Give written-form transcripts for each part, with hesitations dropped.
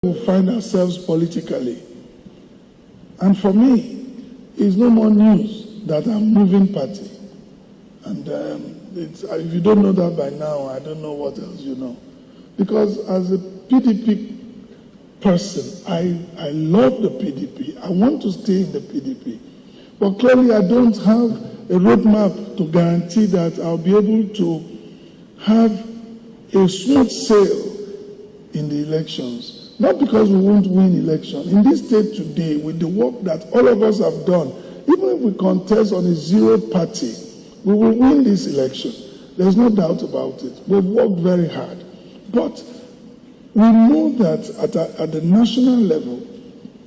we find ourselves politically. And for me, it's no more news that I'm moving party. And if you don't know that by now, I don't know what else you know. Because as a PDP person, I love the PDP. I want to stay in the PDP. But clearly, I don't have a roadmap to guarantee that I'll be able to have a smooth sail in the elections. Not because we won't win election. In this state today, with the work that all of us have done, even if we contest on a zero party, we will win this election. There's no doubt about it. We've worked very hard. But we know that at the national level,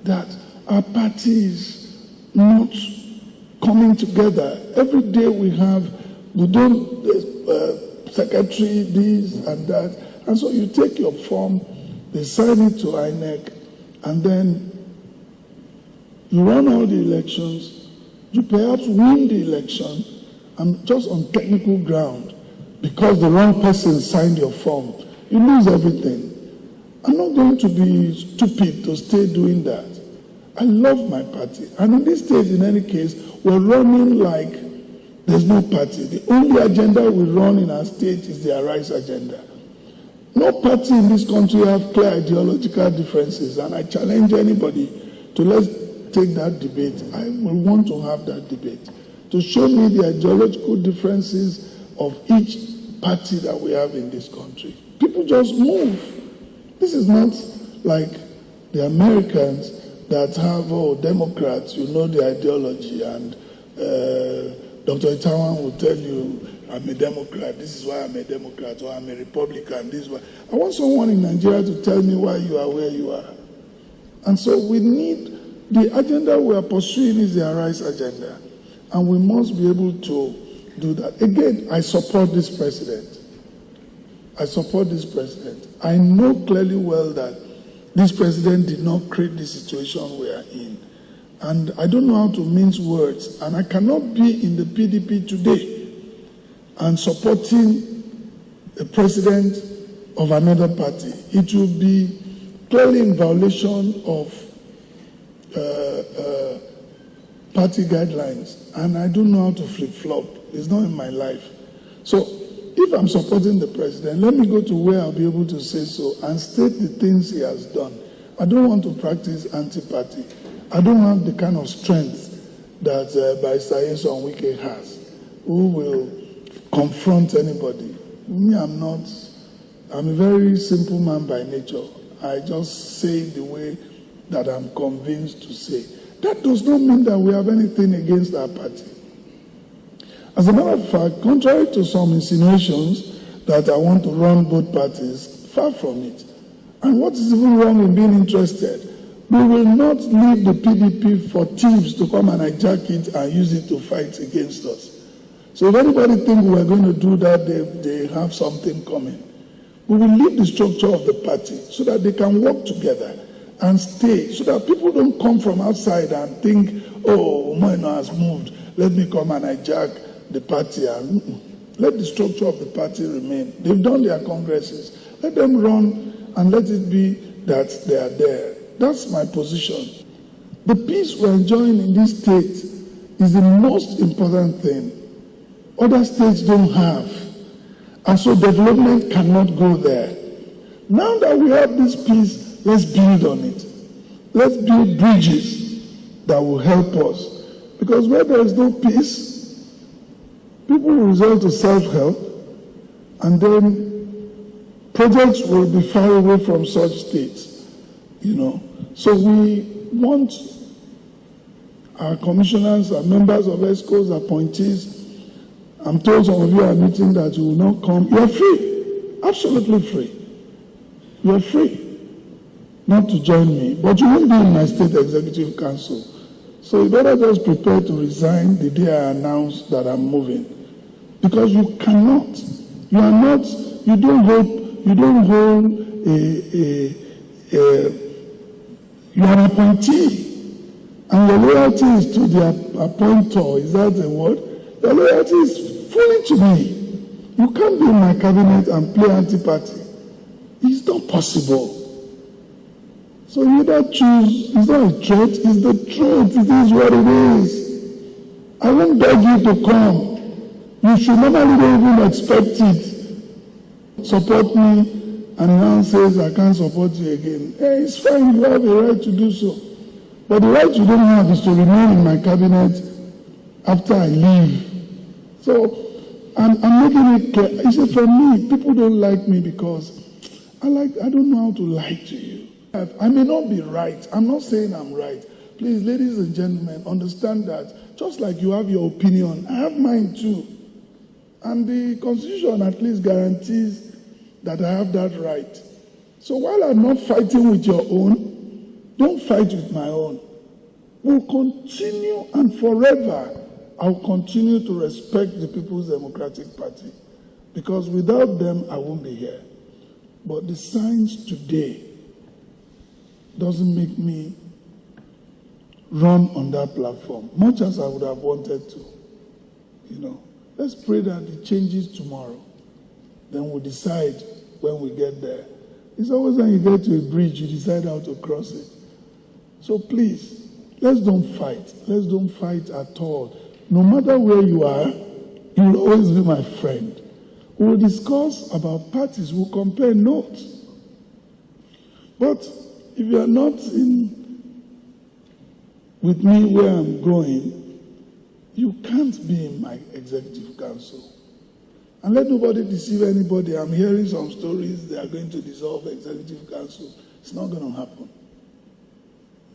that our party is not coming together. Every day we don't, secretary, this and that. And so you take your form, they sign it to INEC, and then you run all the elections, you perhaps win the election, and just on technical ground, because the wrong person signed your form, you lose everything. I'm not going to be stupid to stay doing that. I love my party. And in this stage, in any case, we're running like there's no party. The only agenda we run in our state is the Arise agenda. No party in this country have clear ideological differences, and I challenge anybody to let's take that debate. I will want to have that debate to show me the ideological differences of each party that we have in this country. People just move. This is not like the Americans that have, Democrats, you know the ideology, and Dr. Itawan will tell you, I'm a Democrat, this is why I'm a Democrat, or I'm a Republican, this is why. I want someone in Nigeria to tell me why you are where you are. And so we need, the agenda we are pursuing is the Arise agenda, and we must be able to do that. Again, I support this president. I support this president. I know clearly well that this president did not create the situation we are in. And I don't know how to mince words. And I cannot be in the PDP today and supporting a president of another party. It will be clearly in violation of party guidelines. And I don't know how to flip-flop. It's not in my life. So if I'm supporting the president, let me go to where I'll be able to say so and state the things he has done. I don't want to practice anti-party. I don't have the kind of strength that Barrister Nyesom Wike has, who will confront anybody. Me, I'm a very simple man by nature. I just say the way that I'm convinced to say. That does not mean that we have anything against our party. As a matter of fact, contrary to some insinuations that I want to run both parties, far from it. And what is even wrong in being interested? We will not leave the PDP for thieves to come and hijack it and use it to fight against us. So if anybody thinks we're going to do that, they have something coming. We will leave the structure of the party so that they can work together and stay, so that people don't come from outside and think, oh, Umoino has moved, let me come and hijack the party. And let the structure of the party remain. They've done their congresses. Let them run and let it be that they are there. That's my position. The peace we're enjoying in this state is the most important thing. Other states don't have. And so development cannot go there. Now that we have this peace, let's build on it. Let's build bridges that will help us. Because where there is no peace, people will resort to self-help, and then projects will be far away from such states. So we want our commissioners, our members of ESCOs, appointees. I'm told some of you are meeting that you will not come. You are free, absolutely free. You are free not to join me, but you won't be in my state executive council. So you better just prepare to resign the day I announce that I'm moving, because you cannot. You are not. You don't hold you are an appointee, and your loyalty is to the appointer. Is that the word? Your loyalty is fully to me. You can't be in my cabinet and play anti-party. It's not possible. So you either choose, it's not a threat, it's the truth, it is what it is. I won't beg you to come. You should normally don't even expect it. Support me, and now says, I can't support you again. Hey, it's fine, you have a right to do so. But the right you don't have is to remain in my cabinet after I leave. So, I'm making it clear. You see, for me, people don't like me because I don't know how to lie to you. I may not be right. I'm not saying I'm right. Please, ladies and gentlemen, understand that just like you have your opinion, I have mine too. And the Constitution at least guarantees that I have that right. So while I'm not fighting with your own, don't fight with my own. We'll continue, and forever, I'll continue to respect the People's Democratic Party, because without them, I won't be here. But the signs today doesn't make me run on that platform, much as I would have wanted to. You know, let's pray that it changes tomorrow. Then we'll decide when we get there. It's always when you get to a bridge, you decide how to cross it. So please, let's don't fight. Let's don't fight at all. No matter where you are, you will always be my friend. We will discuss about parties. We'll compare notes. But if you are not with me where I'm going, you can't be in my executive council. And let nobody deceive anybody. I'm hearing some stories they are going to dissolve the executive council. It's not going to happen.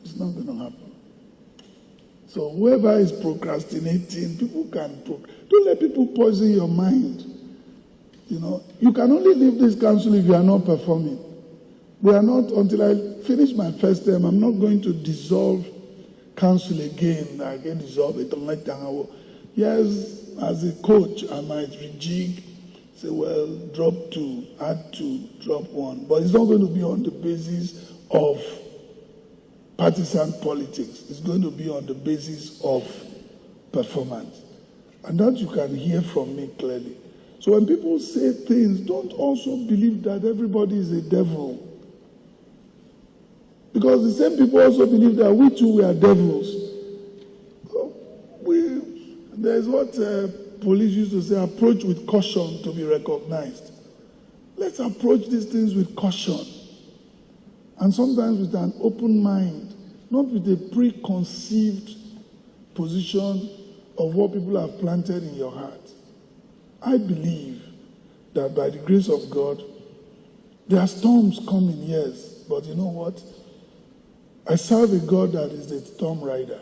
It's not going to happen. So whoever is procrastinating, people can don't let people poison your mind. You know, you can only leave this council if you are not performing. We are not, until I finish my first term, I'm not going to dissolve council again. I can dissolve it. Yes, as a coach, I might rejig, say, well, drop 2, add 2, drop 1. But it's not going to be on the basis of partisan politics. It's going to be on the basis of performance. And that you can hear from me clearly. So when people say things, don't also believe that everybody is a devil. Because the same people also believe that we too we are devils. There's what police used to say, approach with caution to be recognized. Let's approach these things with caution. And sometimes with an open mind, not with a preconceived position of what people have planted in your heart. I believe that by the grace of God, there are storms coming, yes. But you know what? I serve a God that is the storm rider.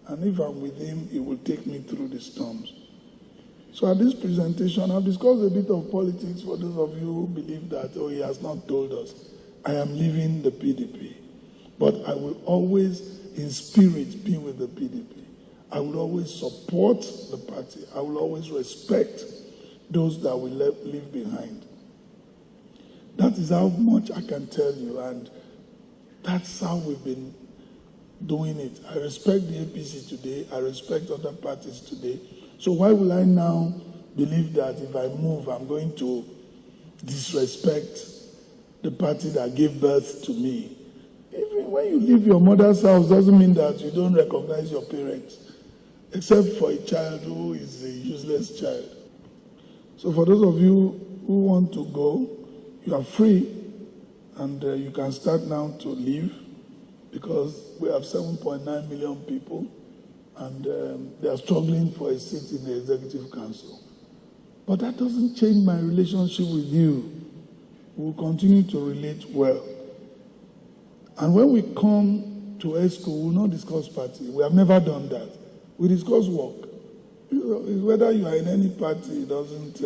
And if I'm with him, he will take me through the storms. So at this presentation, I've discussed a bit of politics for those of you who believe that, oh, he has not told us. I am leaving the PDP. But I will always, in spirit, be with the PDP. I will always support the party. I will always respect those that we leave behind. That is how much I can tell you, and that's how we've been doing it. I respect the APC today. I respect other parties today. So why will I now believe that if I move, I'm going to disrespect the party that gave birth to me? Even when you leave your mother's house, doesn't mean that you don't recognize your parents, except for a child who is a useless child. So for those of you who want to go, you are free, and you can start now to leave, because we have 7.9 million people, and they are struggling for a seat in the Executive Council. But that doesn't change my relationship with you. We will continue to relate well. And when we come to ESCO, we will not discuss party. We have never done that. We discuss work. Whether you are in any party, it doesn't